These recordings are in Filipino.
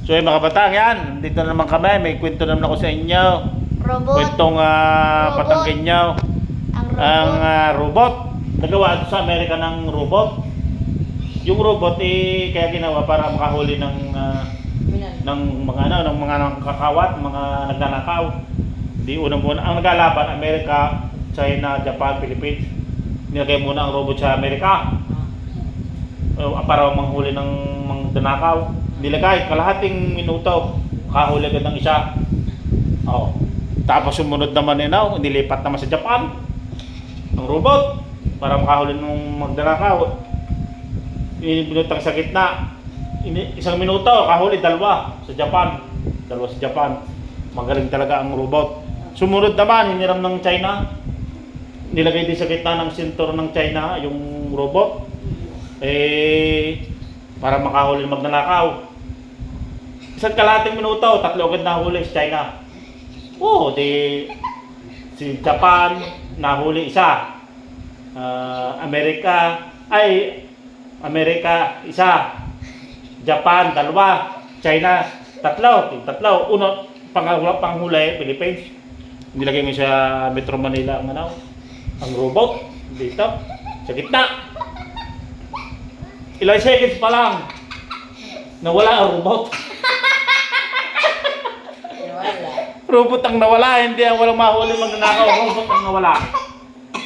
So mga batang yan, dito naman kami, may kwento naman ako sa inyo. Robot. Kwentong Robot. Patanggenyaw. Ang robot. Ang robot. Nagawa ito sa Amerika ng robot. Yung robot kaya ginawa para makahuli ng mga kakawat, mga nagnanakaw. Di unang-una ang naglalaban Amerika, China, Japan, Philippines. Nilagay muna ang robot sa Amerika. Para manghuli ng mga danakaw. Nilagay kalahating minuto, kahuli agad ng isa. Tapos sumunod naman nilipat naman sa Japan ang robot para makahuli ng magdanakaw. Binutang sa gitna. Isang minuto, kahuli dalawa sa Japan. Magaling talaga ang robot. Sumunod naman, hiniram ng China. Nilagay din sa gitna ng sintur ng China yung robot. Para makahuli ng magnanakaw. Isang kalahating minuto, 3 agad nahuli sa China. Si Japan nahuli isa. Amerika isa. Japan 2, China 3. Panghuli Philippines. Nilagay mo sa Metro Manila ang robot dito sa gitna. Ilang seconds pa lang nawala ang robot. Robot ang nawala, hindi ang walang mahuli magnanakaw. Robot ang nawala.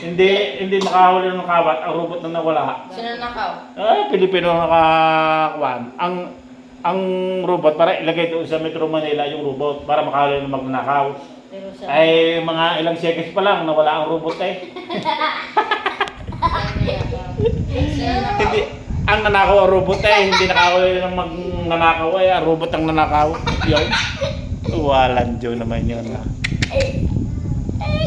Hindi makahuli ng kawat, ang robot na nawala. Sino nakaw? Pilipino nakakuan. Ang robot para ilagay doon sa Metro Manila yung robot para makahuli ng magnanakaw. Mga ilang seconds pa lang nawala ang robot Hindi ang nanakaw ang robot hindi nakahuli ng magnanakaw ang robot ang nanakaw. Yun. Walang Diyo naman yun.